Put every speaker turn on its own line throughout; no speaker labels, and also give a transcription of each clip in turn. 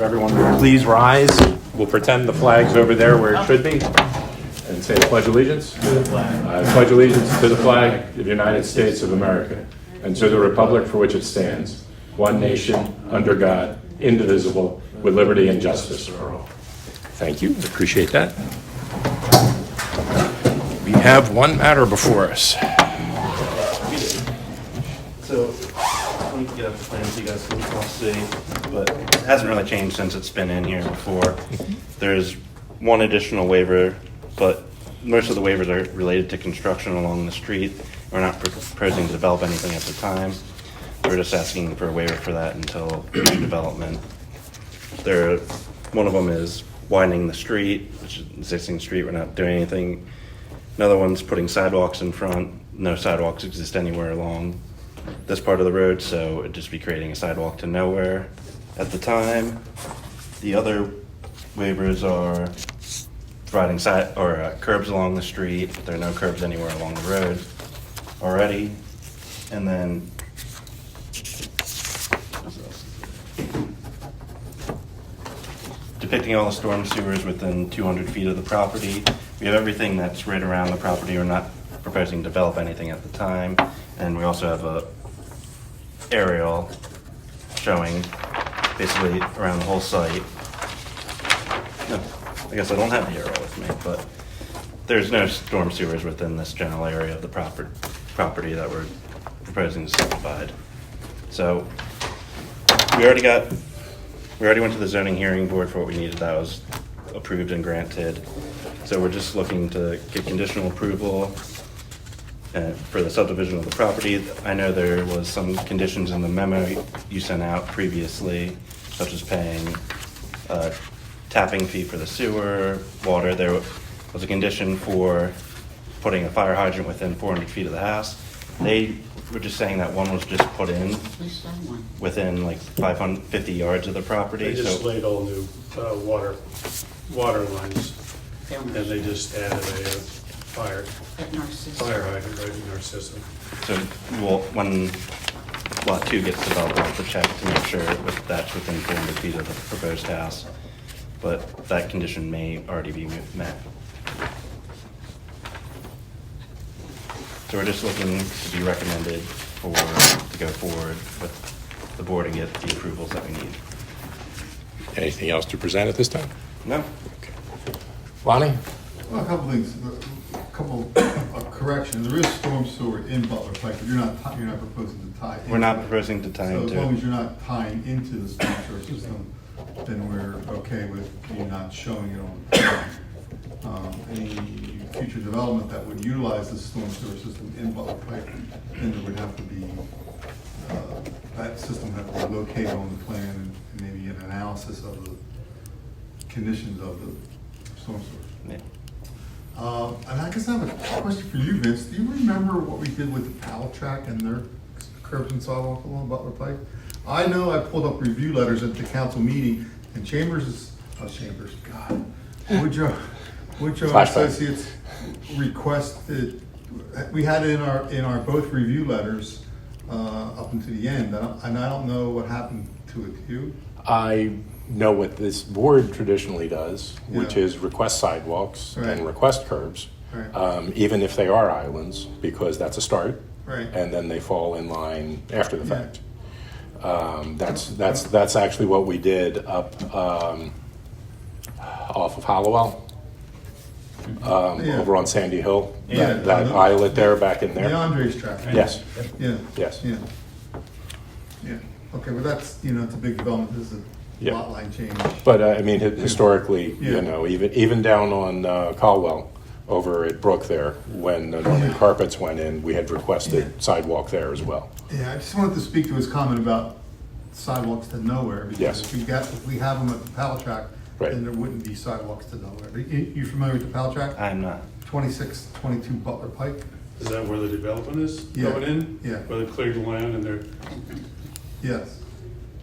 everyone would please rise. We'll pretend the flag's over there where it should be and say the Pledge of Allegiance. I pledge allegiance to the flag of the United States of America and to the republic for which it stands, one nation, under God, indivisible, with liberty and justice for all. Thank you. Appreciate that. We have one matter before us.
So, let me get up the plans so you guys can all see, but it hasn't really changed since it's been in here before. There's one additional waiver, but most of the waivers are related to construction along the street. We're not proposing to develop anything at the time. We're just asking for a waiver for that until new development. One of them is widening the street, which is an existing street. We're not doing anything. Another one's putting sidewalks in front. No sidewalks exist anywhere along this part of the road, so it'd just be creating a sidewalk to nowhere at the time. The other waivers are providing curbs along the street. There are no curbs anywhere along the road already. And then depicting all the storm sewers within 200 feet of the property. We have everything that's right around the property. We're not proposing to develop anything at the time. And we also have a aerial showing basically around the whole site. No, I guess I don't have the aerial with me, but there's no storm sewers within this general area of the property that we're proposing to subdivide. So we already went to the zoning hearing board for what we needed. That was approved and granted. So we're just looking to get conditional approval for the subdivision of the property. I know there was some conditions in the memo you sent out previously, such as paying a tapping fee for the sewer, water. There was a condition for putting a fire hydrant within 400 feet of the house. They were just saying that one was just put in within like 550 yards of the property.
They just laid all new water lines, and they just added a fire hydrant right in our system.
So when lot 2 gets developed, we'll have to check to make sure that's within 400 feet of the proposed house. But that condition may already be met. So we're just looking to be recommended to go forward with the board and get the approvals that we need.
Anything else to present at this time?
No?
Lonnie?
Well, a couple things, a couple of corrections. There is storm sewer in Butler Pike, but you're not proposing to tie into
We're not
it.
proposing to tie
So
into
as long
it.
as you're not tying into the storm sewer system, then we're okay with you not showing it on the plan. Any future development that would utilize the storm sewer system in Butler Pike, then there would have to be, that system have to be located on the plan and maybe an analysis of the conditions of the storm sewer.
Yeah.
And I guess I have a question for you, Vince. Do you remember what we did with the Powell track and their curbs and sidewalk along Butler Pike? I know I pulled up review letters at the council meeting, and Woodrow
Flashback.
Associates requested, we had it in our both review letters up until the end, and I don't know what happened to it. Do you?
I know what this board traditionally does, which
Yeah.
is request sidewalks
Right.
and request curbs,
Right.
even if they are islands, because that's a start.
Right.
And then they fall in line after the
Yeah.
fact. That's actually what we did up off of Hollowell,
Yeah.
over on Sandy Hill.
Yeah.
That islet there, back in
The
there.
Andres track. Right?
Yes,
Yeah.
yes.
Yeah. Yeah. Okay, well, that's, it's a big development. This is a
Yeah.
lot line change.
But I mean, historically,
Yeah.
even down on Caldwell, over at Brook there, when the Norman Carpets went in, we had requested sidewalk there as well.
Yeah, I just wanted to speak to his comment about sidewalks to nowhere.
Yes.
Because if we have them at the Powell track,
Right.
then there wouldn't be sidewalks to nowhere. You familiar with the Powell track?
I'm not.
2622 Butler Pike?
Is that where the development is
Yeah.
going in?
Yeah.
Where they cleared the land and they're,
Yes.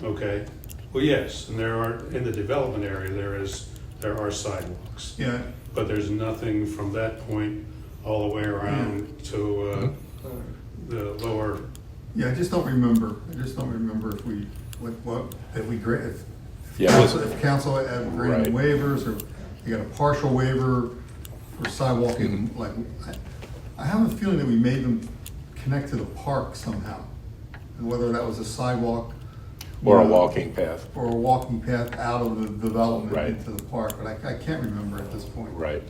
okay. Well, yes, and there are, in the development area, there are sidewalks.
Yeah.
But there's nothing from that point all the way around to the lower.
Yeah, I just don't remember if we, if
Yeah, listen.
If council had granted
Right.
waivers, or you got a partial waiver for sidewalking,
Mm-hmm.
like, I have a feeling that we made them connect to the park somehow. And whether that was a sidewalk. you
Or a
know,
walking path.
Or a walking path out of the development
Right.
into the park, but I can't remember at this point.
Right.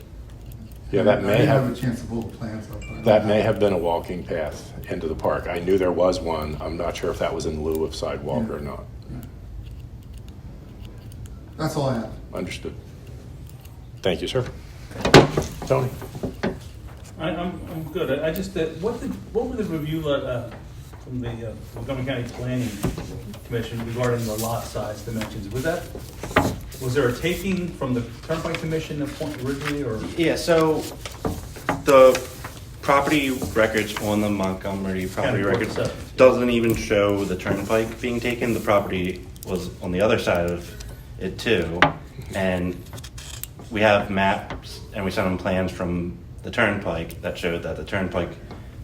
Yeah, that
I
may
didn't have a
have,
chance to pull the plans up. but I
that
don't
may
have-
have been a walking path into the park. I knew there was one. I'm not sure if that was in lieu of sidewalk or not.
That's all I have.
Understood. Thank you, sir. Tony?
I'm good. I just, what were the review from the Montgomery County Planning Commission regarding the lot size dimensions? Was there a taking from the Turnpike Commission at point originally, or?
Yeah, so the property records on the Montgomery property
County Board
records
Assessments.
doesn't even show the turnpike being taken. The property was on the other side of it too. And we have maps and we sent them plans from the turnpike that showed that the turnpike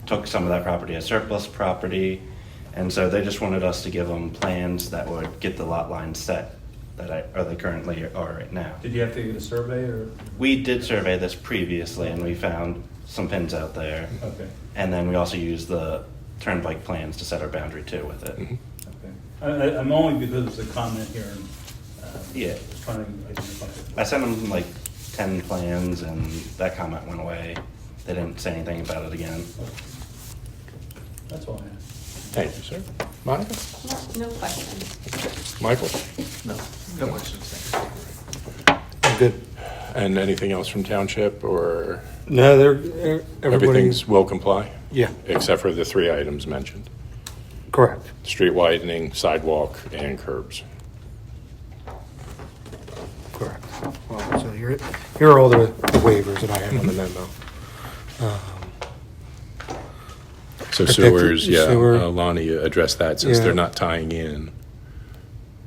took some of that property as surplus property. And so they just wanted us to give them plans that would get the lot lines set they currently are right now.
Did you have to get a survey, or?
We did survey this previously and we found some pins out there.
Okay,
And then we also used the turnpike plans to set our boundary too with it.
okay. I'm only because of the comment here, and,
Yeah.
trying to identify it.
I sent them like 10 plans and that comment went away. They didn't say anything about it again.
That's all I have.
Thank you, sir. Monica?
No questions.
Michael?
No questions, thank you. I'm good.
And anything else from township, or
No, everybody.
everything's will comply?
Yeah,
Except for the 3 items mentioned:
correct.
street widening, sidewalk, and curbs.
Correct. Well, so here are all the waivers that I have on the memo.
So
Protected
sewers, yeah,
sewer.
Lonnie addressed that since
Yeah.
they're not tying in.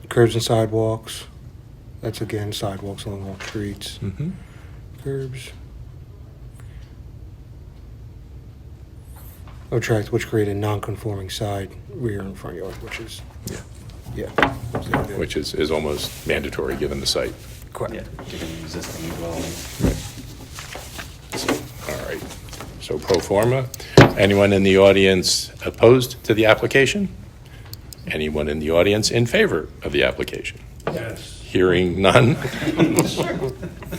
Curbs and sidewalks. That's again sidewalks along all streets.
Mhm.
Curbs. Or tract which create a non-conforming side, rear, and front yard, which is,
Yeah.
yeah.
Which is almost mandatory given the site.
Correct.
Yeah, given the existing dwelling.
All right. So pro forma. Anyone in the audience opposed to the application? Anyone in the audience in favor of the application?
Yes.
Hearing none.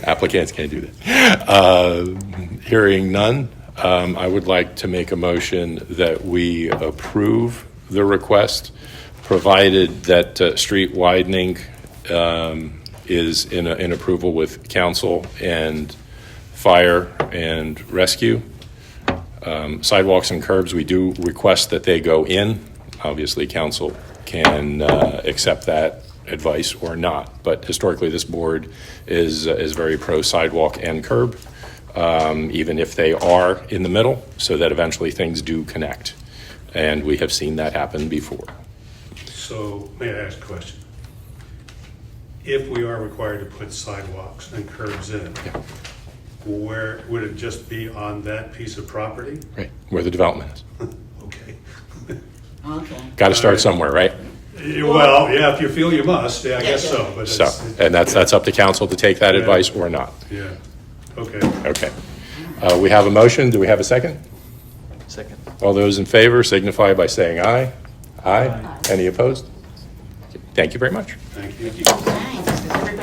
Applicants can't do that. Hearing none, I would like to make a motion that we approve the request, provided that street widening is in approval with council and fire and rescue. Sidewalks and curbs, we do request that they go in. Obviously, council can accept that advice or not, but historically, this board is very pro sidewalk and curb, even if they are in the middle, so that eventually things do connect. And we have seen that happen before.
So, may I ask a question? If we are required to put sidewalks and curbs in, where, would it just be on that piece of property?
Right, where the development is.
Okay.
Okay.
Got to start somewhere, right?
Well, yeah, if you feel you must, yeah, I guess so, but
So,
it's,
and that's up to council to take that advice or not.
yeah, okay.
Okay. We have a motion. Do we have a second?
Second.
All those in favor signify by saying aye. Aye.
Aye.
Any opposed? Thank you very much.
Thank you.
Thanks. Does everybody